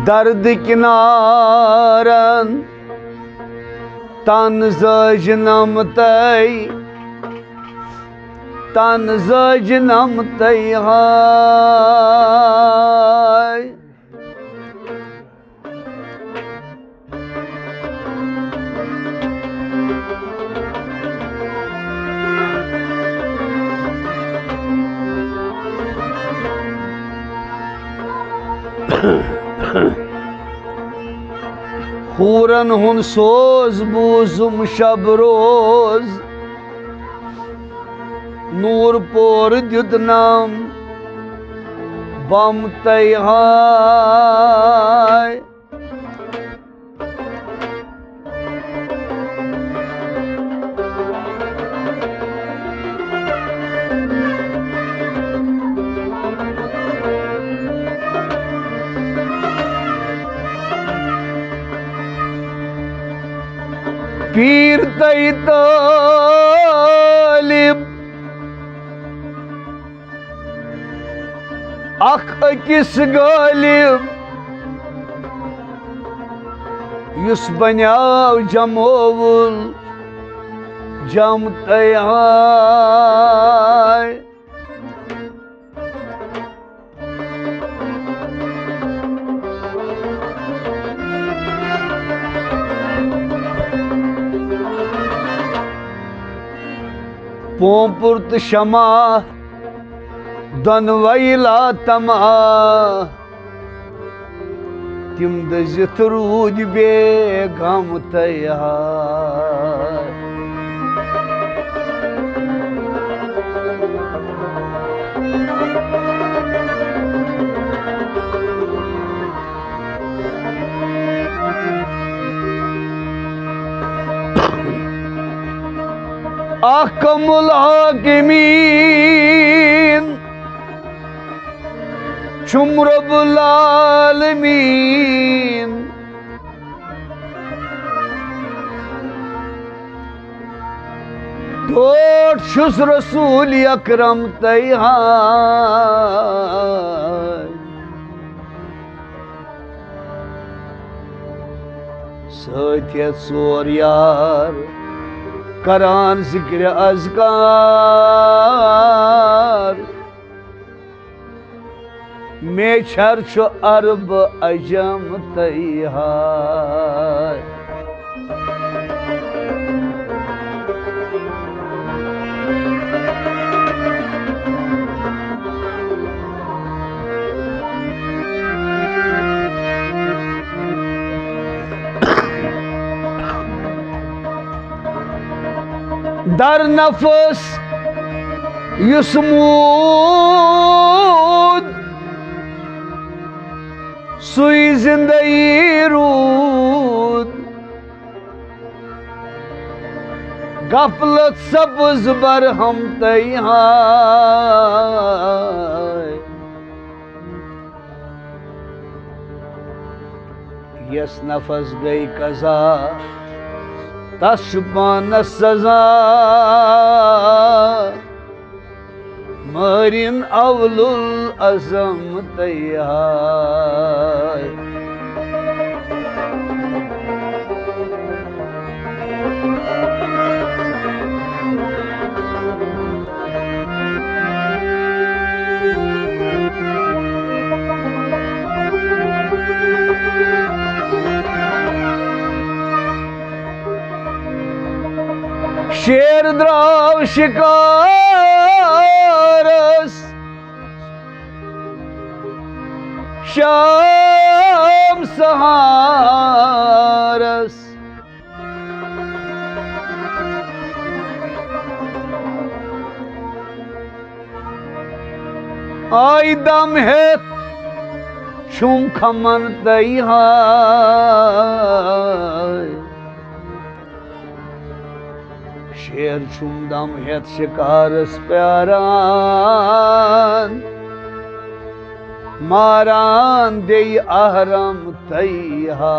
दर्द किनारन तन जजनम तई हाय हूरन हुन सोज बूजुम शब रोज नूर पोर द्युतनाम बम तय हाय पीर तई तालिब अख अकिस गालिब युस बन्याव जमोवुल जम तय हाय पोपुर्त शमा दनवैला तमा तिम दजित रूद बेगम तैयार अहकमुल हाकिमीन छुम रब्बुल आलमीन तोट छुस रसूल अकरम तैहार सत्य सोर यार करान जिक्र अज़कार मेछर छो अरब अजम तैहार दर नफस युस्मूद सुई जिंदगी रूद गफलत सब्ज बर हम तैहार यस नफस गई कजा तशपान सजा मरिन अवलुल अज़म तैयार शेर द्राव शिकारस शाम सहारस आई दम है छुम खमन तैहार शेर छुम दम हेत शिकारस प्यारान मारान दे अहरम तैहाय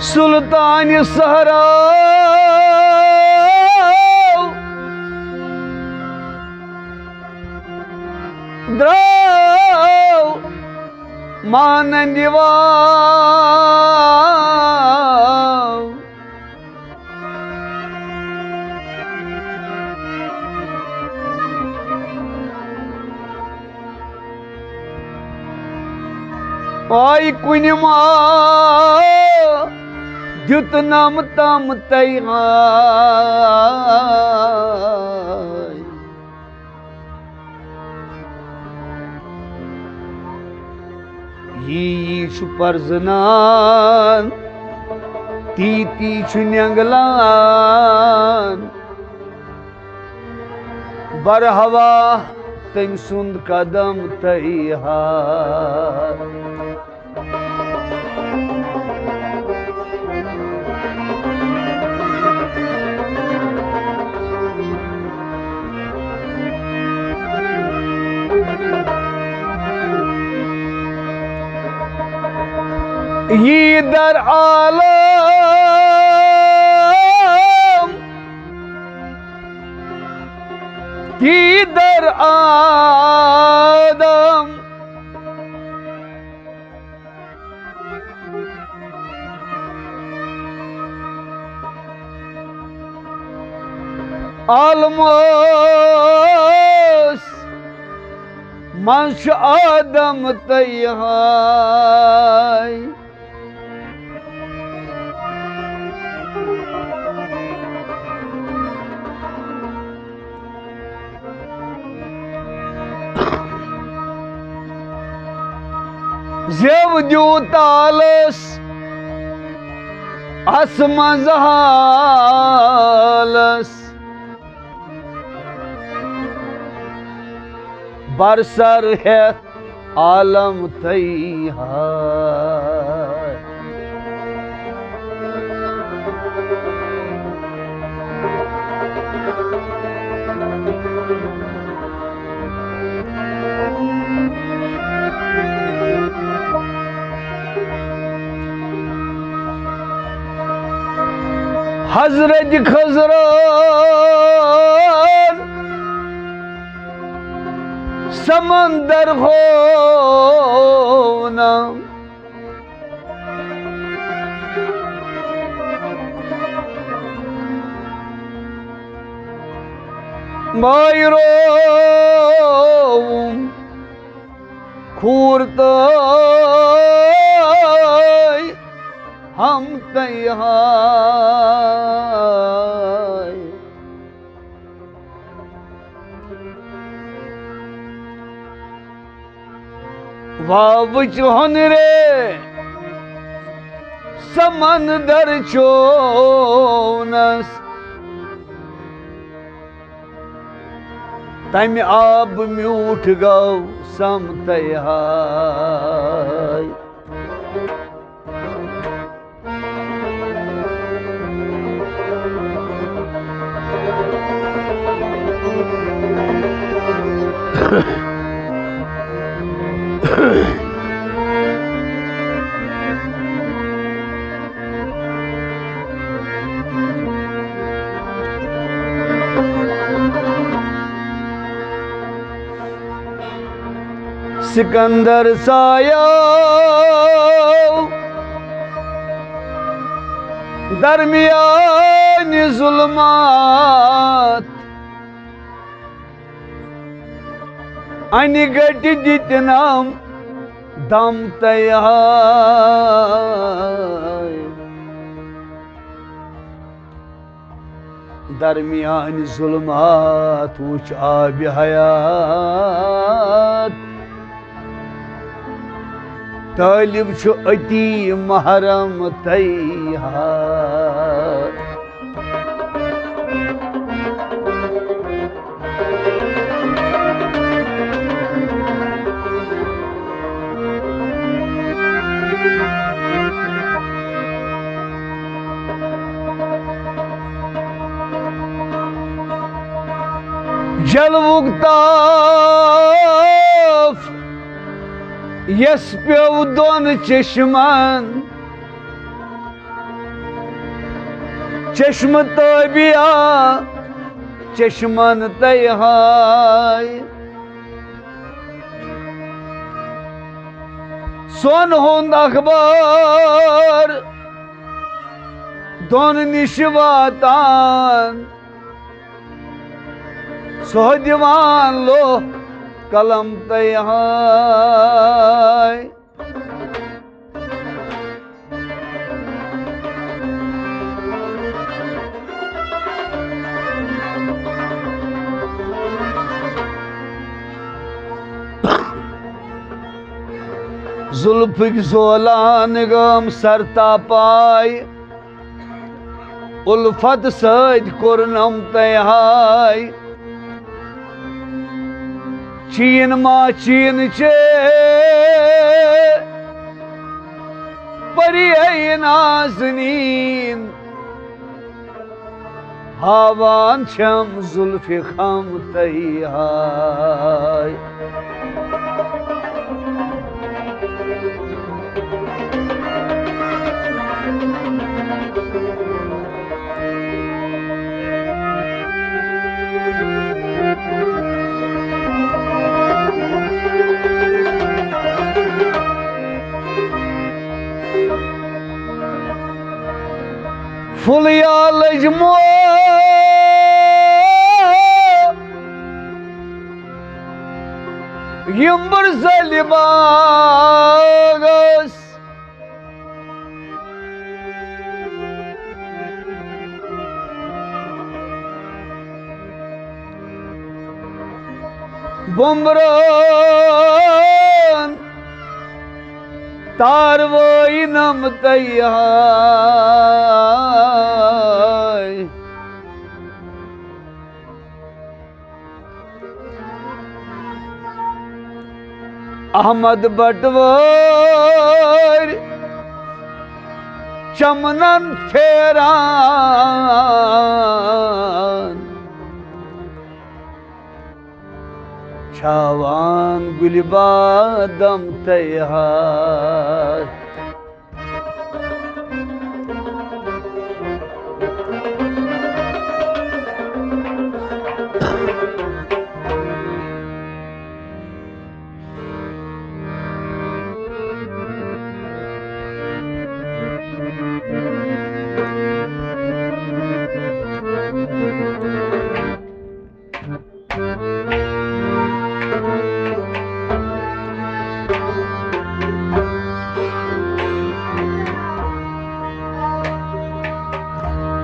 सुल्तान सहरा द्राव माननिवा आई कुनिमा द्युत नाम तम तैहाय यी छु परजनान ती छु न्यंगलान बरहवा तम सुंद कदम तैहाय ये दर आलम ये दर आदम आलमोस मंश आदम तैहाय जेव द्यूतालस असमजहालस बरसर है आलम तैहाय हजरत खजरान समंदर हो ना मायरो खूरत हम तैहाय वावच हन रे समंदर चोनस तम आब म्यूठ गौ सम तैहाय सिकंदर साया दरमियान जुल्मात अनिगट जितनाम दम तैयार दरमियान जुल्मात वुच आब हयात तालिब छु अति महरम तैयार जलवुक ताफ यस पेव दोन चश्मन चश्म तबिया चश्मन तयहाय सोन होंद अखबार दोन निशवातान सोहदिवान लो कलम तयहाय जुल्फिक जोलान गम सरता पाय उल्फत सद कुरनम तयहाय चीन मा चीन चे परी नाजनीन हावान छम जुल्फि खम तयहाय फुलिया लजमो यम्बर जलिबागस बुमरान तारवोई नम तैयार अहमद बटवर चमनन फेरान छावान गुलबादम तैयार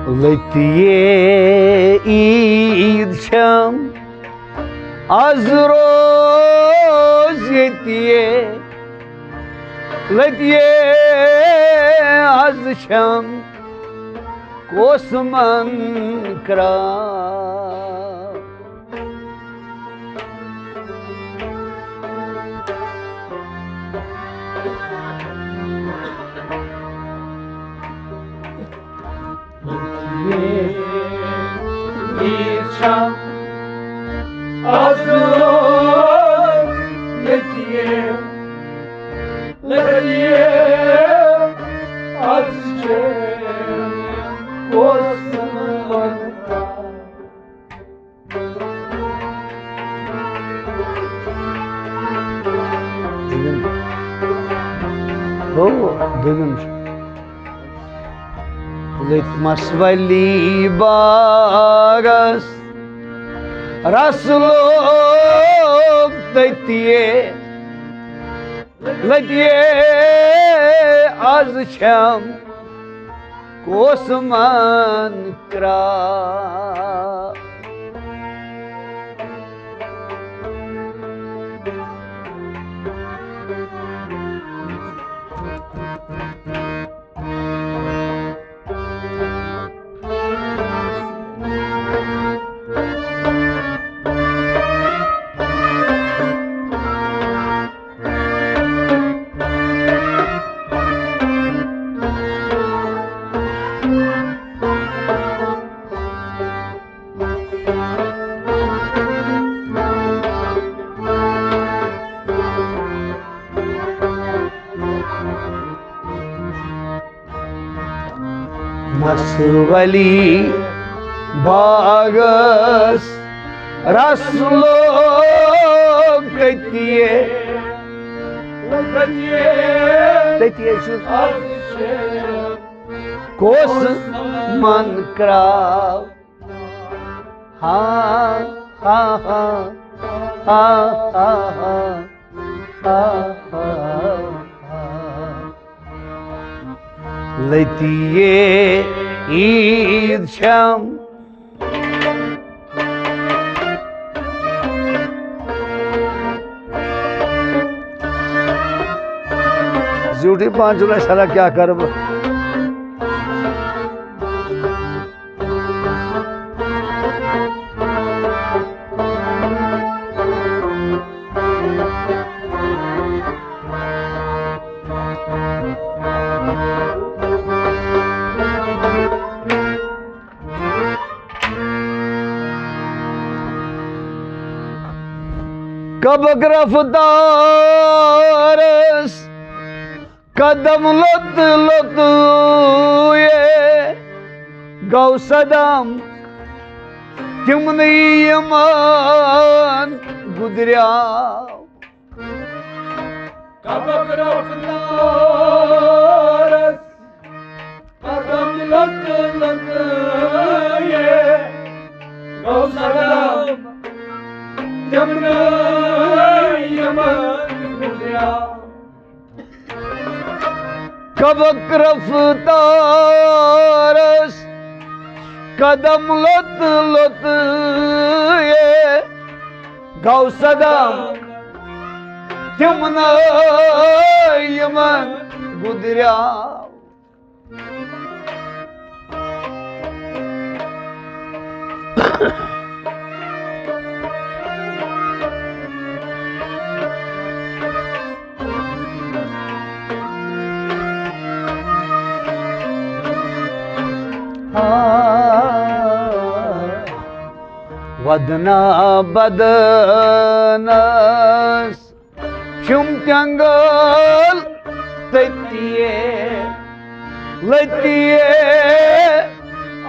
लतिये ईद छम आज रोज यतिये लतिये आज छम कोसमन करा Litmas vali bagas Rasulullah tetiye letiye az şam kosman kra मसवली बागस रसलो कतिये कोस मन कराव हाँ हाँ हाँ हाँ हाँ हाँ हाँ लतिये ईद श्याम झूठी 5 जुलाई सारा क्या करब कब गिरफ्तार कदम लत लत ये गौसदम तिमनी यमान गुदरिया कब गिरफ्तार कदम लत लत ये गौसदम तिमनी यमान गुदरिया कब गिरफ्तार कदम लत लत ये गौसदम तिमना यमन गुदरिया वदना बदनस शुम जंगल ततिये लतिये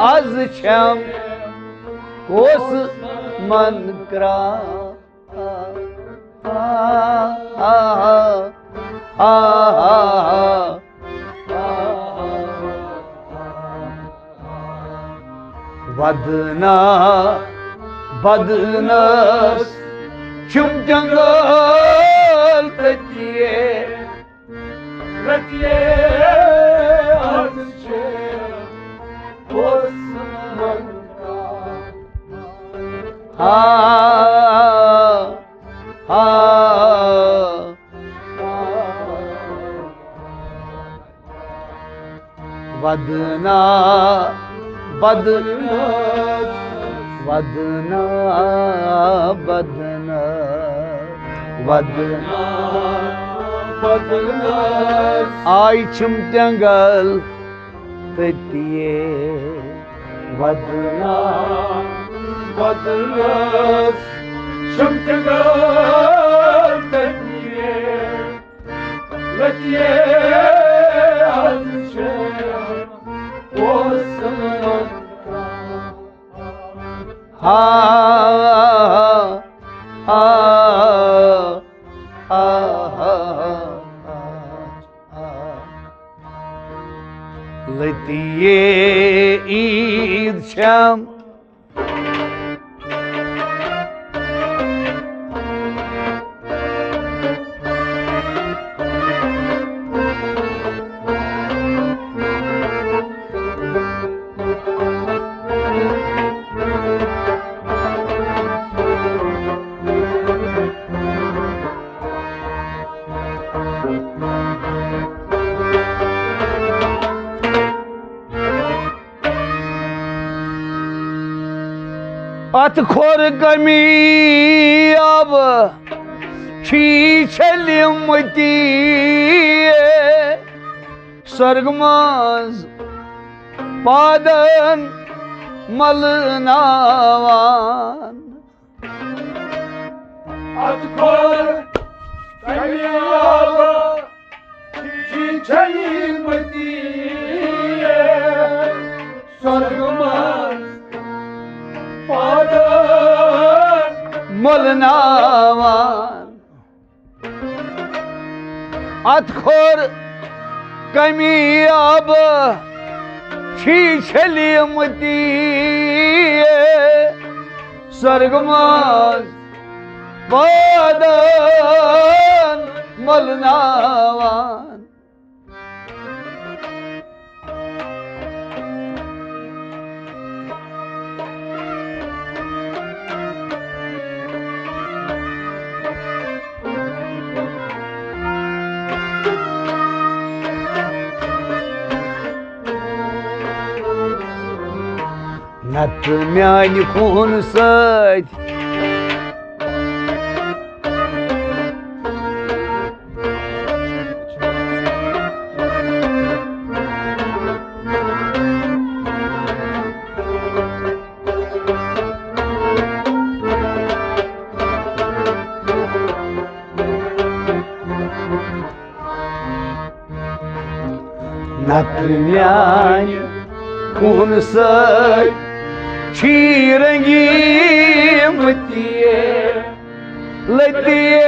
आज शम कोस मन करा वदना बदनस शुम जंगल ततिये लतिये आज कोस मन वदना बदनस वदना बदना वदना बदनस आई छुम जंगल ततिये वदना बदनस शुम जंगल ततिये लतिये आज कोस मन लतिये ईद श्याम अत खोर गमी अब छी छलिमती स्वर्गमाज पादन मलनावान अतखोर कमियाब छी छलिमती مولناوان اتخور کمیاب چھی چھلیمتی سرگماز پادان مولناوان نت میانی خون سۭتۍ نت میانی خون سۭتۍ چھی رنگیمتیے لتیے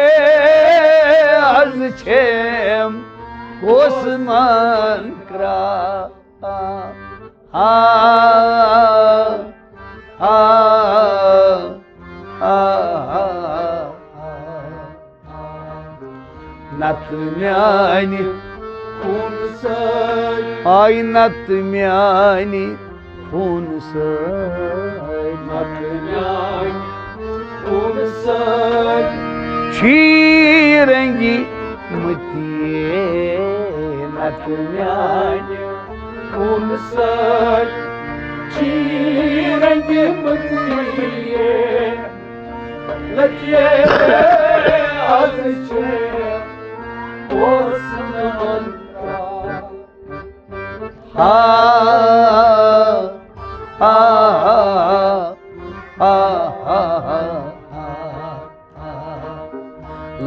از چھیم کوسمان کرا نت میانی خون سۭتۍ آی نت میانی خون سۭتۍ نت میانہِ خوٗنہٕ سۭتۍ چھی رنگی متیے نت میانی خوٗنہٕ سۭتۍ چھی رنگیمتیے لتیے از چھِ اوسمان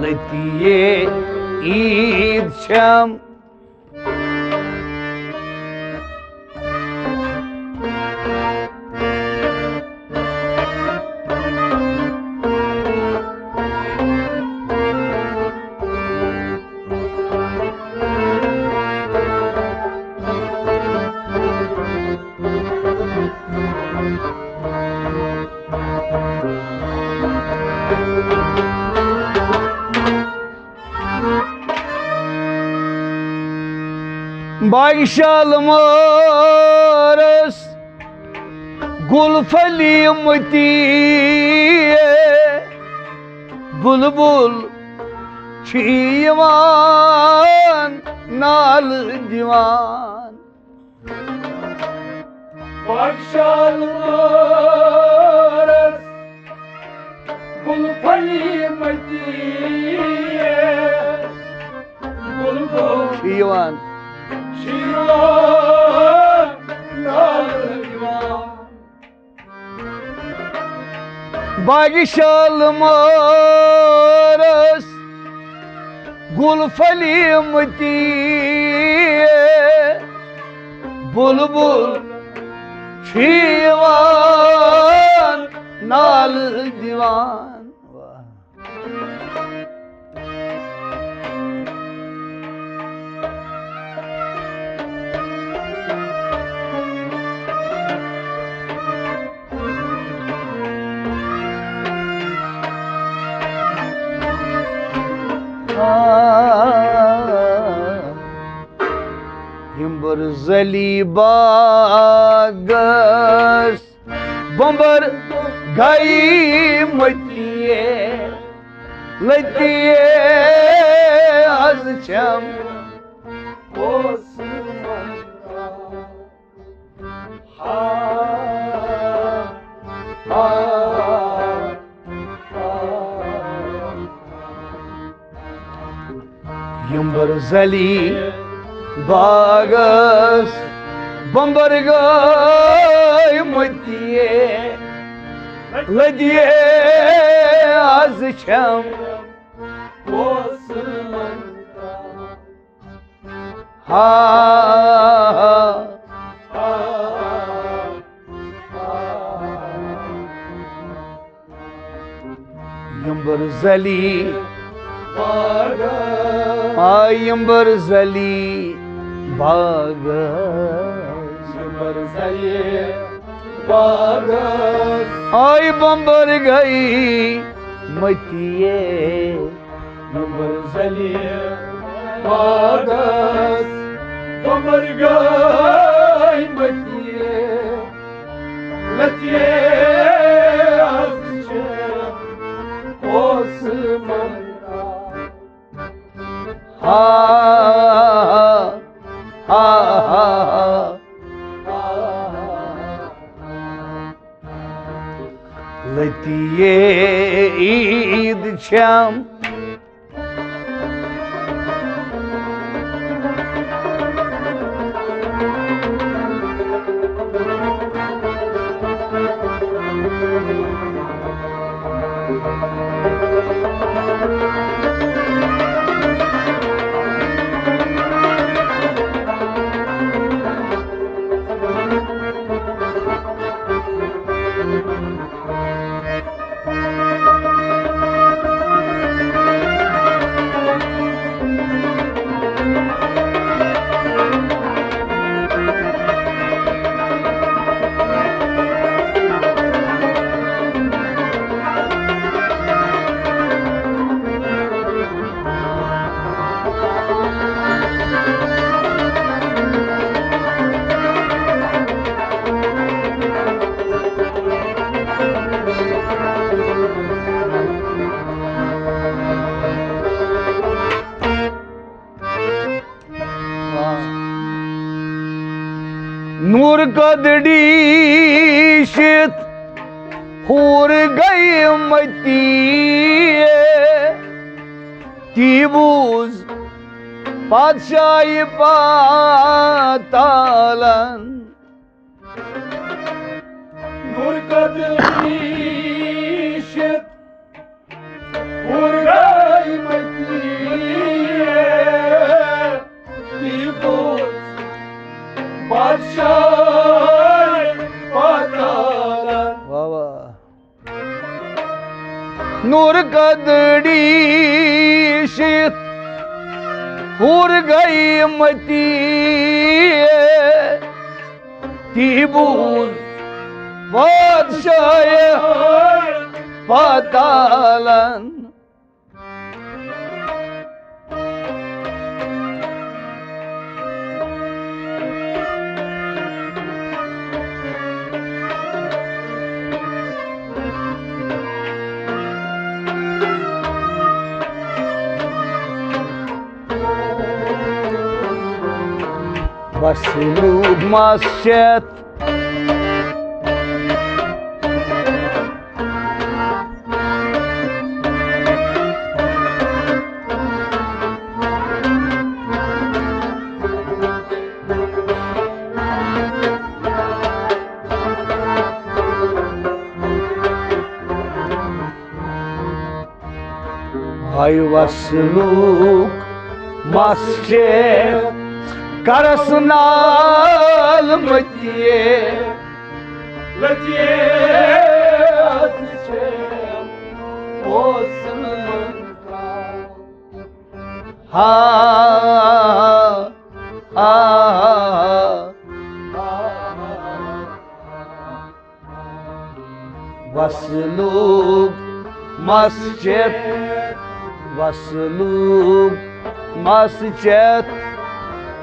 لتیے عید چھم باغ شالمارس گل پھلیمتی بلبل چھ یوان نالہٕ دِوان باغ شالمارس گل پھلیمتیے بلبل چھ یوان شیوان نالہٕ دِوان باغ شالمارس گل پھلیمتی بلبل چھ یوان نالہٕ دِوان یمبر زلی باغس بمبر گئی متیے لتیے از چھم اوسمان یمبر زلی باغس بمبر گئی متیے لتیے از چھم اوسمان زلی باغش آیم بر زلی باغش برزلی باغش آی بمبر گئی متیے برزلی باغش بمرگای متیه متیه azıcık osman'a ha ha ha لتیے عید چھام نور قدڑی شت ہور گئی متی تیبوز بادشاہی پاتالن nur kadrişet Urgay matiye Dibut Badşay Patalan واہ واہ نور قدڑی شت ہور گئی متی تیبوز بادشاہ پاتالن بسلوب مسجد Ay vasluk masjid karasnal matiye Latiye azıcık Osman'a ha ha vasluk masjid vasluk masjid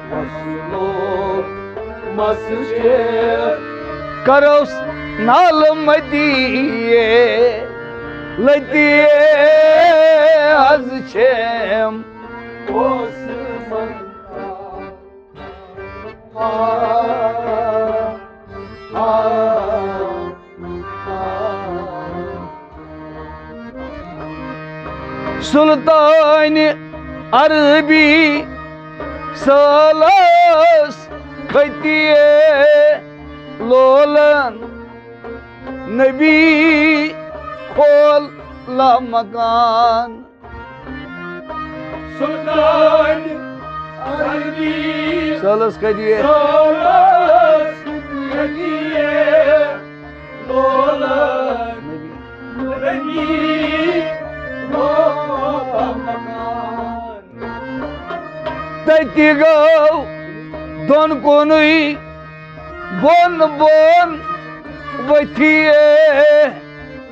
Masluk Masjid Karos nal madiye latiye azchem Sultan Arabi Salas Katiye Lolan Nabi Khol La Makan Sultan Arabi Salas Katiye Salas Katiye Lolan Nabi Lolan लति गौ दोन कोनुई bone bone वथिए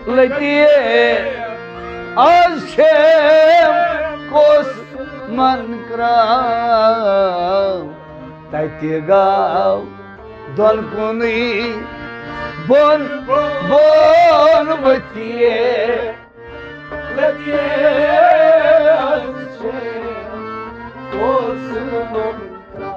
लतिए आज Shem कोस मन कराव लति गौ दोन कोनुई bone bone वथिए लगे अच्छे कोस मंत्रा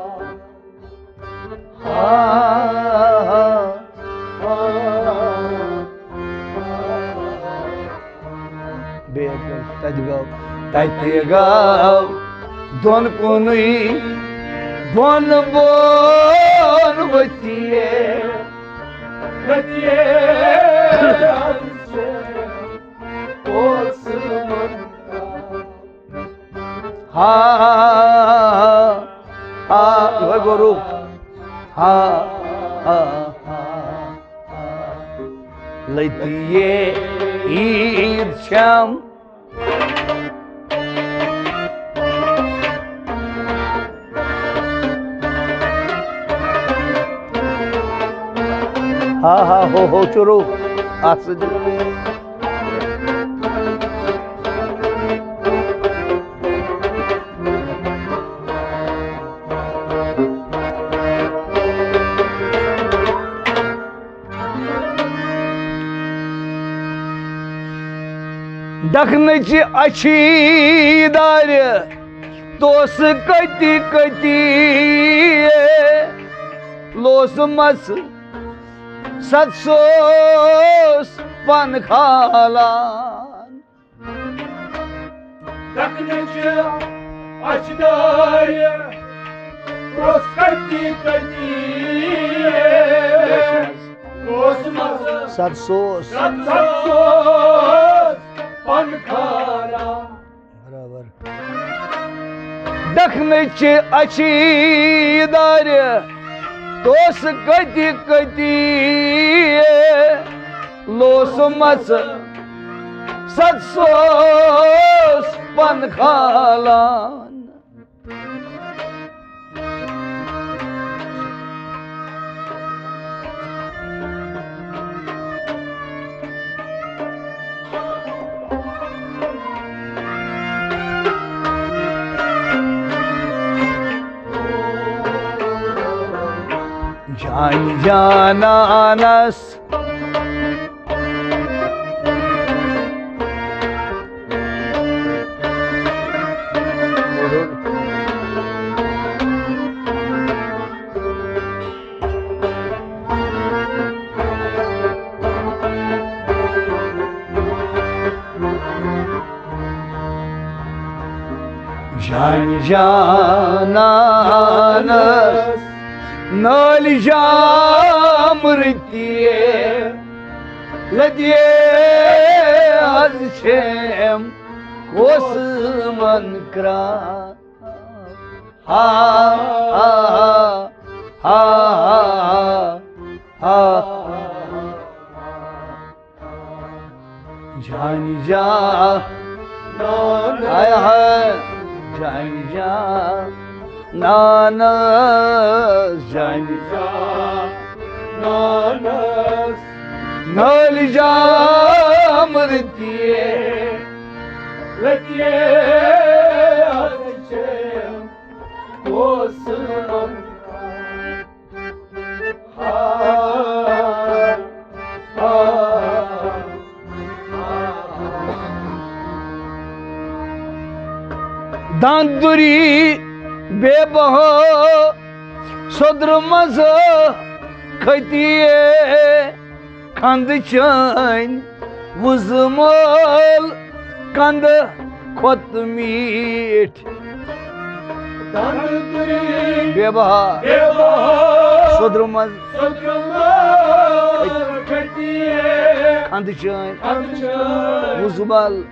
तजगाव दोन कोनुई बोन बोन बचिए लगे अच्छे कोस मंत्रा हा हा गुरु हा लतिए ईद श्याम हा हो चुरो आज दखनची अच्छी दार तोस कती कती लोस मस सत्सोस पन खालान दखनची अचदार रोस कटी कटी रोस मस सत्सोस सत्सोस पनखारा बराबर दखनची अच्छी दार तोस कती कती लोस मस सत्सोस पन खालान जान जानानस जान जानानस नालिजामृतिये लदिये अज़शेम कोस मन करा हा हा हा हा जान जा आया है जान जा नानस जान जा नानस नालिजामृतिये लगे अच्छे कोस मंत्रा दांदुरी बेबह सद्रमज खतिये खंद चन वुजमल कंद खोत मीठ दांदुरी बेबह सद्रमज खतिये खंद चन अच्छा वुजमल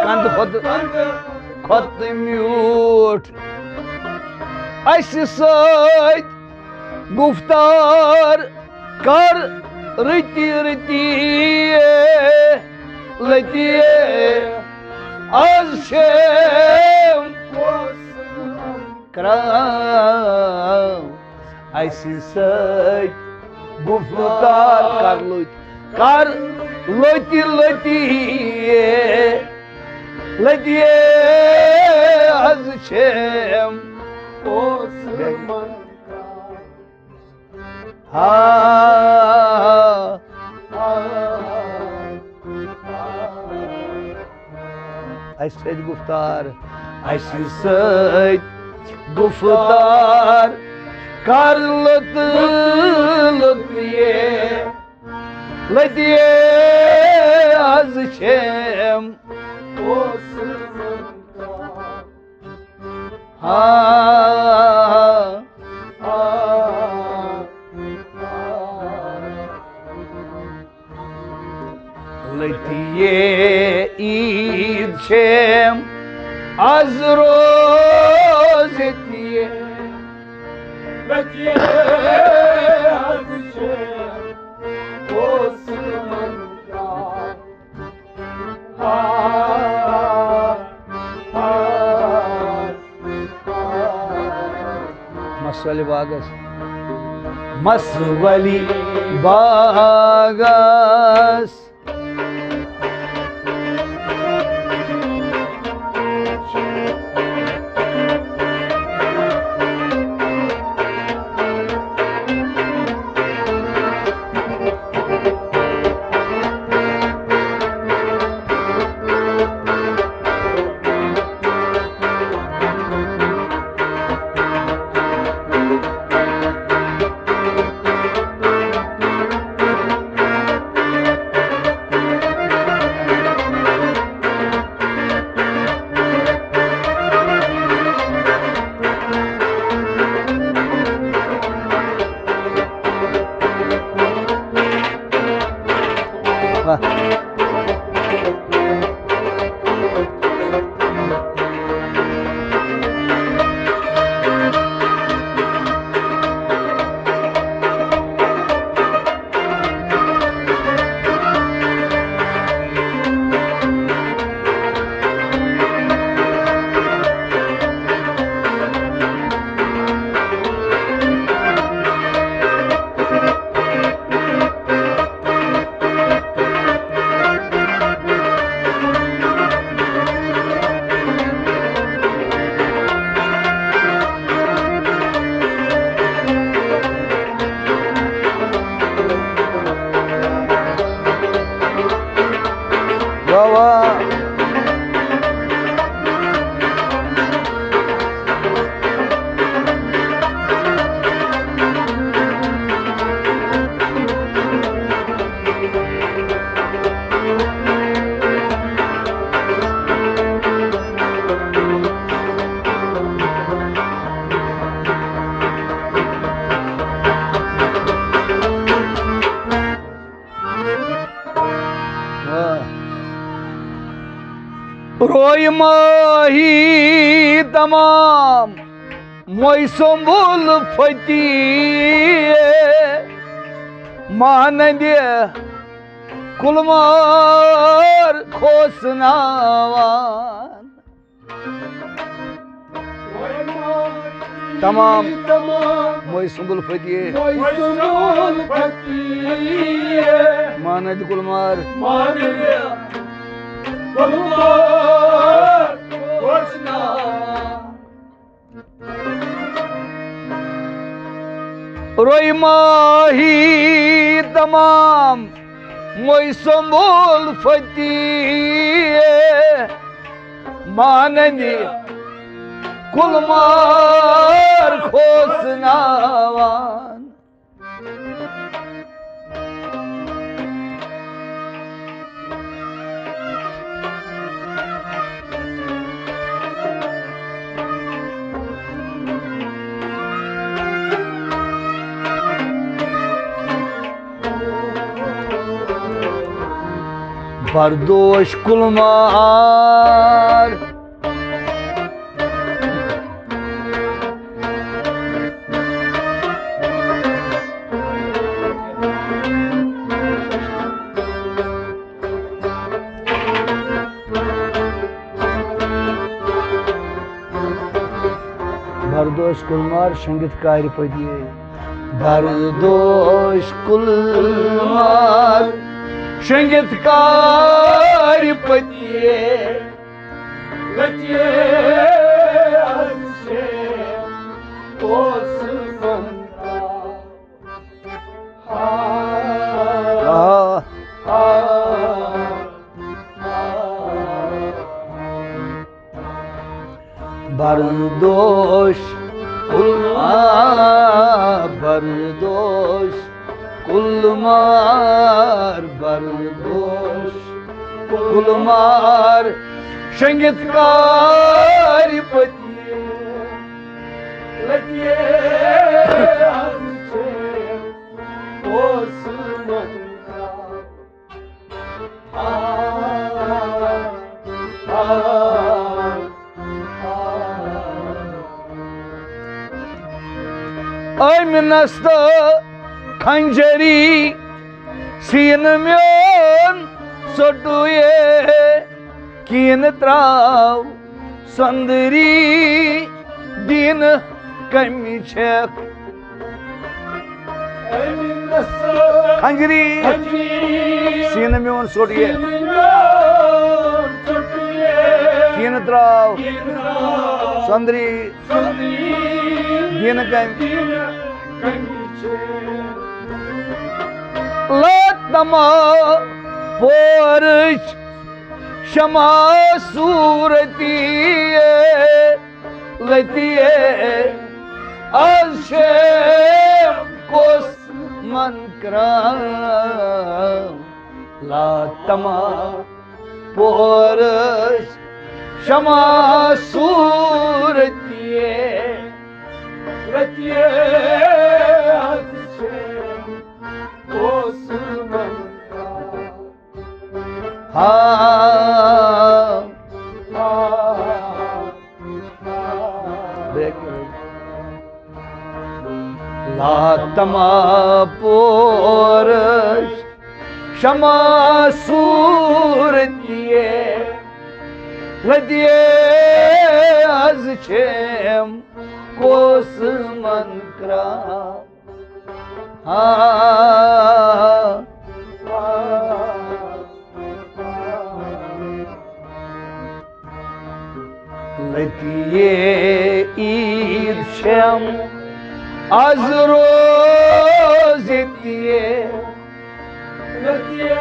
कंद खोत मीठ अस सत गुफ्तार कर रति रति लतिये आज शेम کرام اسی سۭتۍ گفتار کر لٔتی لٔتی حظ چھم اوسمن ہا اَسہِ سۭتۍ گفتار اَسہِ سۭتۍ گفتار کر لٔتی حظ چھم اوسمن ہا لٔتی عیٖد چھم آز روز ییٚتی لٔتی حظ چھم اوسمن مسولی باغس مسولی باغس روی ماہی تمام موی سنبول فتی مانند کلمار کھوسناوان تمام موی سنبول فتی مانند کلمار روی ماہی تمام موی سنبول فتی مانند کلمار کھوسناوان بردوش کلمار बरदोष कुलमार संगीत कार्य पदिए बरदोष कुलमार संगीत कार्य पदिए लचिए हर्षे कोस मंत्रा बरदोष बरदोष कुलमार बरदोष कुलमार संगीतकार पतिए लचिए हर्षे कोस मंत्रा Ayminast खंजरी सीन म्योन सोटुए कीन त्राव संदरी दिन कमी छक खंजरी सीन म्योन सोटुए कीन त्राव संदरी दिन कमी लतमा पोरच शमा सूरतीये लतिये अशेम कोस मन कराम लतमा पोरच शमा सूरतीये लचिए हर्षे कोस मंत्रा लातमा पोरश क्षमा सूरतिये लदिये आज छेम कोस मंत्रा लतिये ईद शम आज रोज़ितिये लचिए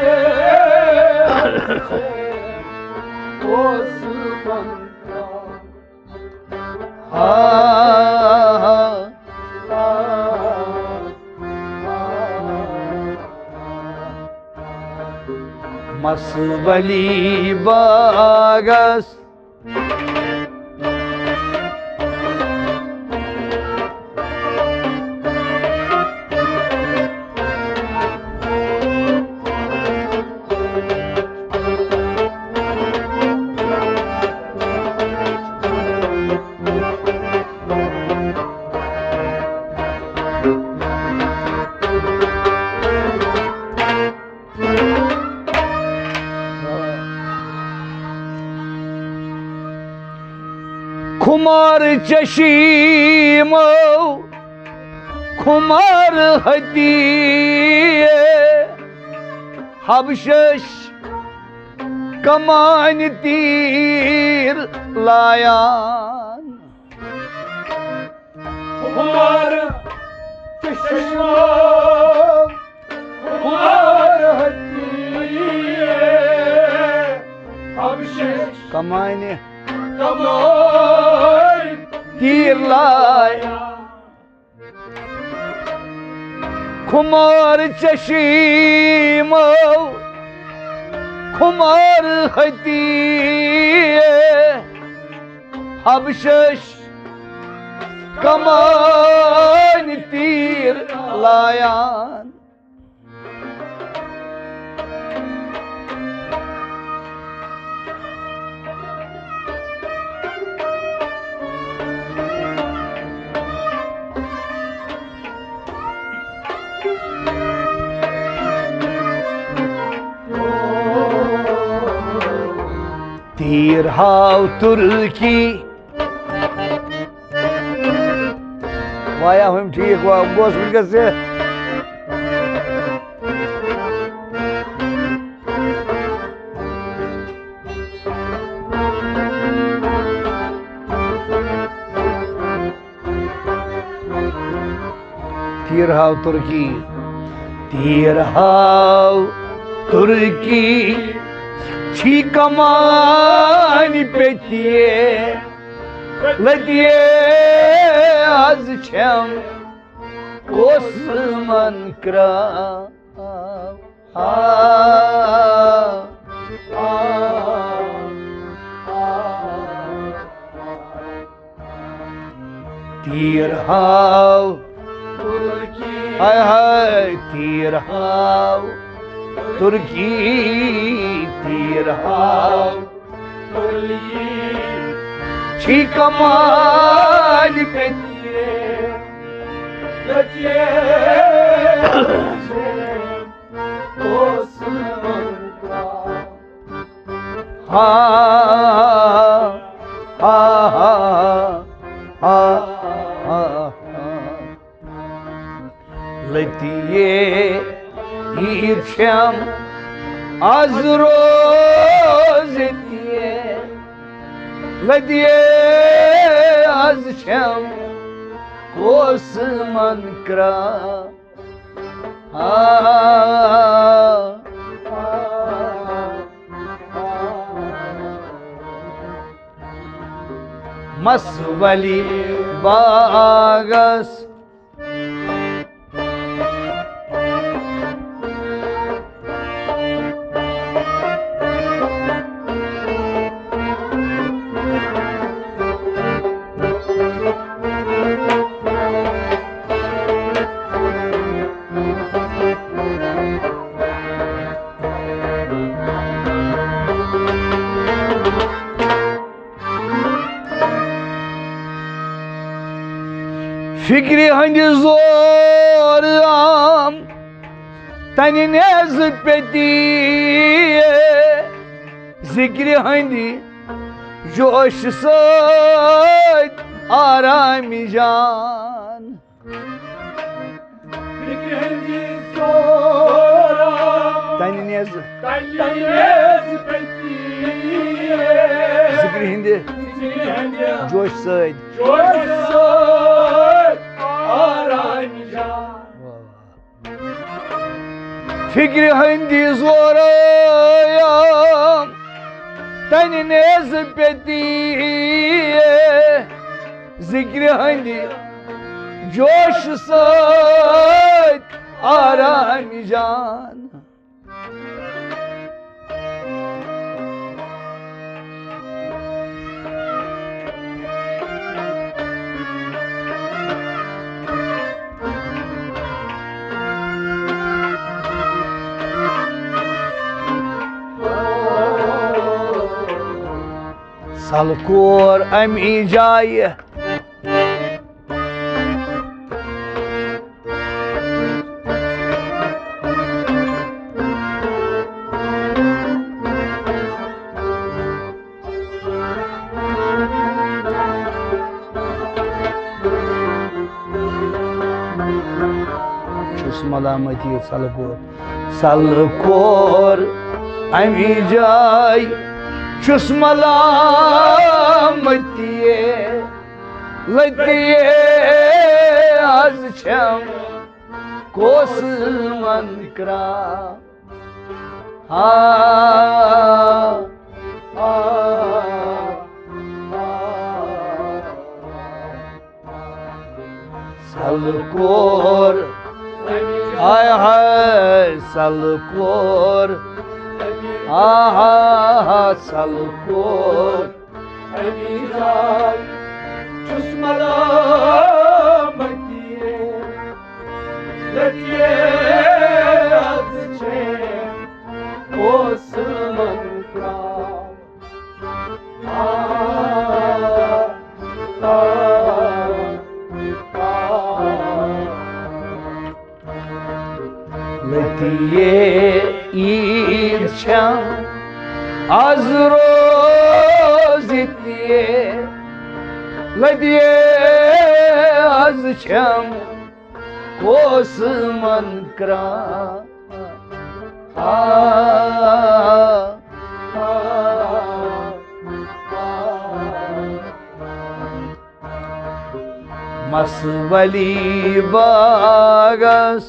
कोस मंत्रा मसवली बागस खुमार चशीमो खुमार हतीये हबशश कमान तीर लायान कुमार चश्मा कुमार हतीये अभिषेक कमाने कमाई तीर लाया खुमार चशीमो खुमार हतीये हबशश कमान तीर लायान तीर हाव तुर्की वाया हम ठीक गोस वनकस से तीर हाव तुर्की छी कमान पेतिए लदिए आज छम ओसमन क्रा तीर हाव हाय हाय तीर हाव तुर्की तीर हाव छी कमान पेतिए लदिए ओसमन क्रा हा हा हा हा लतिए ईर्ष्यम आज रोज दिए लदिए आज शम कोस मन क्रा मसवली बागस fikri hani zor am tani nezip petiye zikri hani joş sayt arami can Fikri sonra tani nezip Tayyez petiye zikri hindi joş sayt Coşsun aranca fikri hindi zorayam tani nezip petiye zikri hindi joş sayt arami can salkor ami jaye malamati salkor ami jay çus malamatiye ladiye az çam kosman kra ha ha salkor hay hay salkor aha salkor Emizay Çusmalamatiye Letiye azçe Osman kral letiye irşam az roz etliye lediye az çem Osman kran Masvali bagas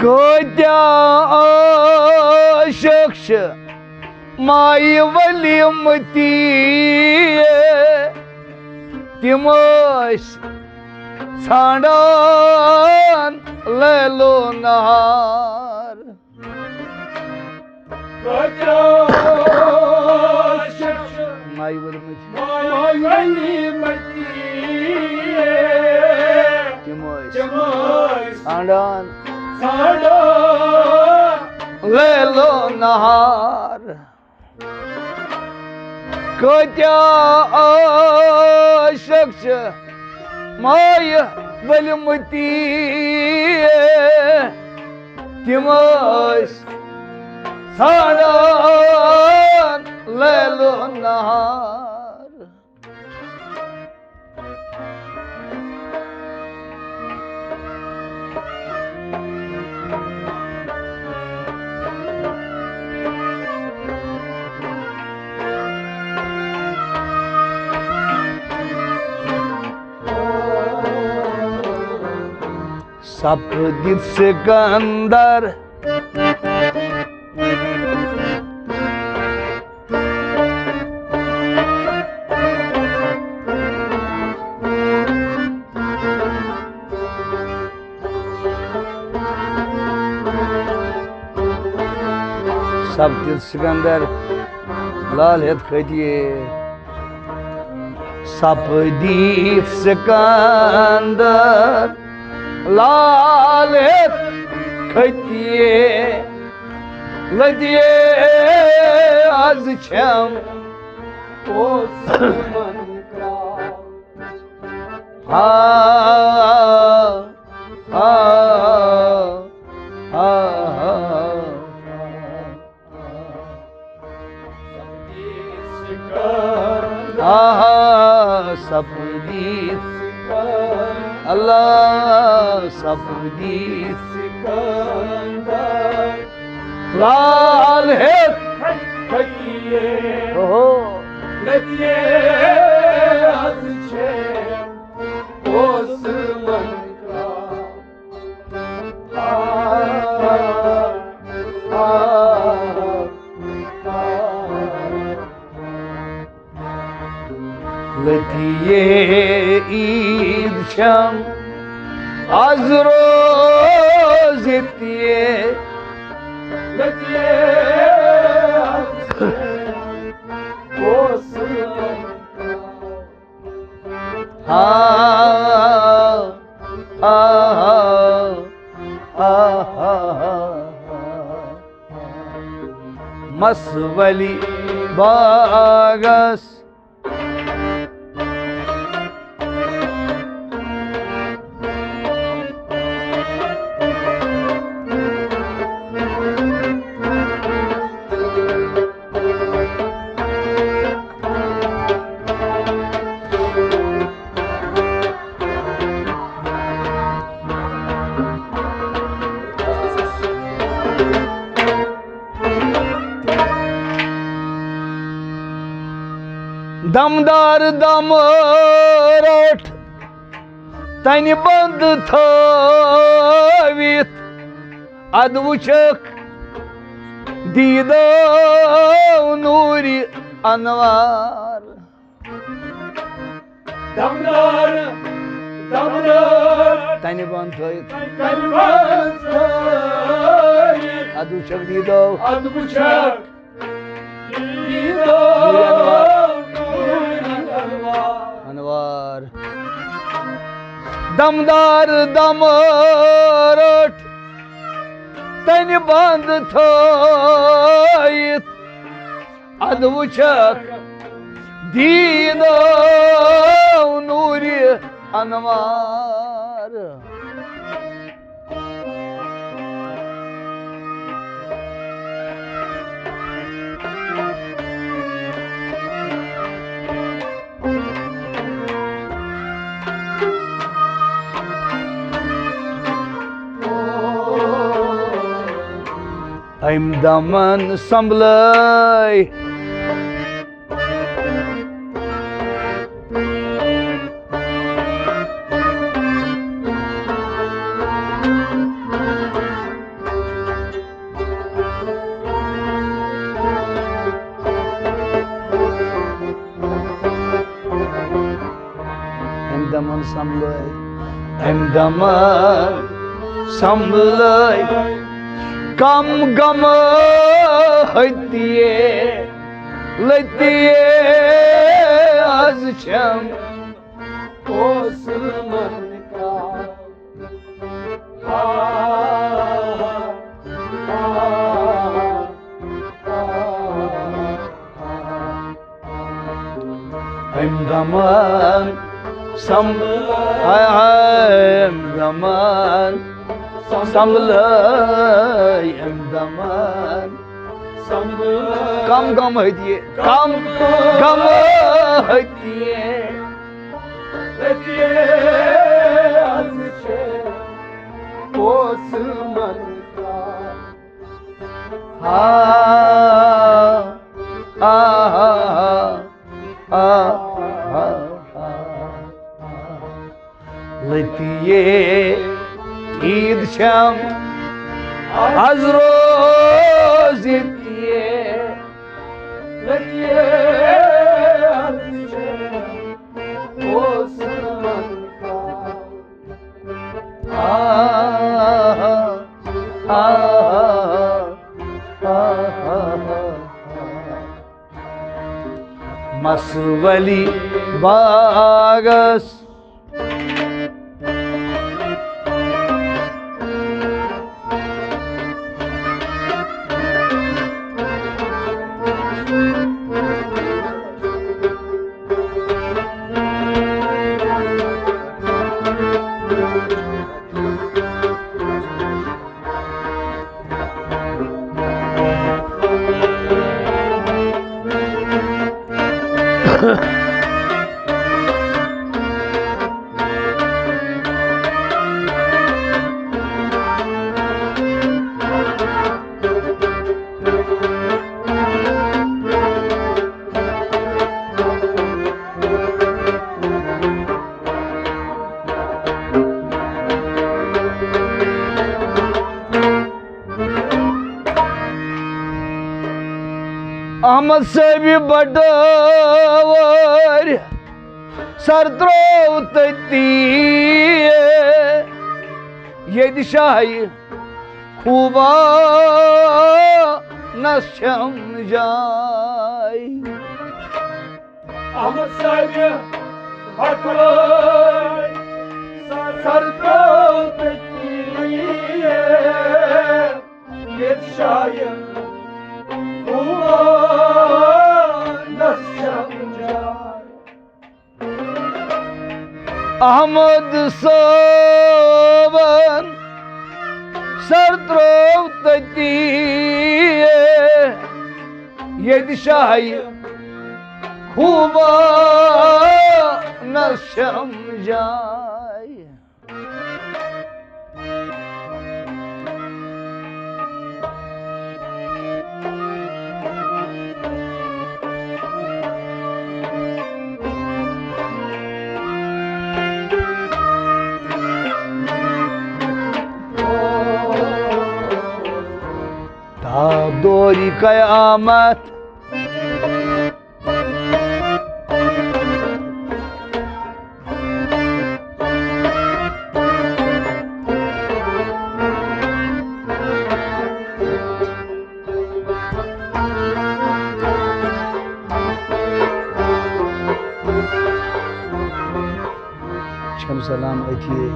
Koca aşıkş Mai valimtiye Timoş Sandan Lelo nahar Koca aşıkş Mai valimtiye Mai valimtiye Timoş Timoş Sandan Sandan Lelo nahar Koca aşıkş Mai valimtiye Timoş Sandan Lelo nahar Sapdip Sikandar Sapdip Sikandar Lal het khadiye Sapdip Sikandar Lal het khadiye Ladiye az çam Osman kran ha ha ha ha Sapdip Allah Sapdip Sikandar Lal het Katiye oh Letiye azçem Osman kran az rozetiye Letiye Osman Kral ha ha ha ha Masvali bagas दमदार दमरट तनि बंद थवित अद्वुचक दीदो नूरी अनवार Damlar तनि बंद थवित Kalbaz अद्वुचक दीदो Adı bıçak Dido अनवार दमदार दमरट तनि बंद थवित अद्वुचक दीदो नूरी अनवार I'm daman samlay I'm daman samlay I'm daman samlay Gam gam hadiye letiye azçam Osman Kral hem zaman sam hem zaman samlay hem zaman Gam gam hadiye gam gam hadiye Letiye azıcık Osman Kral ha ha ha ha ha letiye id sham azrozetiye Letiye azıcık Osman Kral Masvali bagas Ahmet sevi badavar sartro tatiye yedi şahi Kuba nasıl jay Ahmet sahibi Hakkı'yı sarkıp ettiye yetişayım Kuva nasıl Ahmad Saban Sartrov tatiye yedi şahi Kuba nasıl jay Ta dori kıyamet Şem selam etiye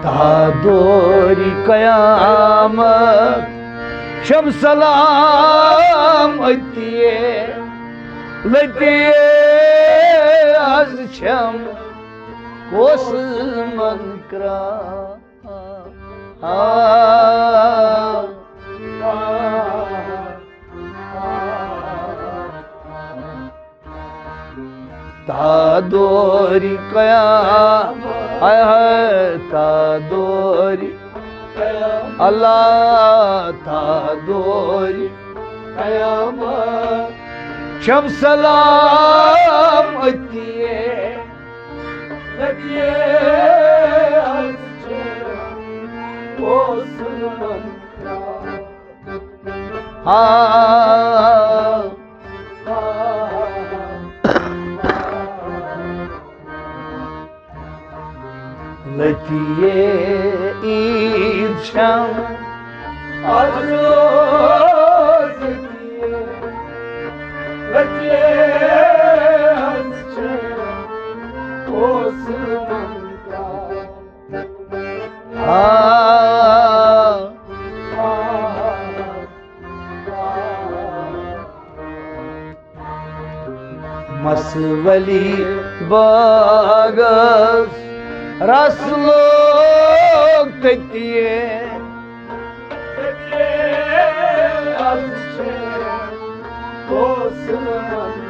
Ta dori kıyamet Şem selam etiye Letiye az şem Osman kra Ta dori kıyamet Hay hay ta dori Allah ta dori kıyamet Şem selam etiye Letiye azıcık Osman Ha Letiye İrşam Azroz etiye Letiye azıcık Osman Ha Masvali bagas Raslok tetiye Letiye azıcık Osman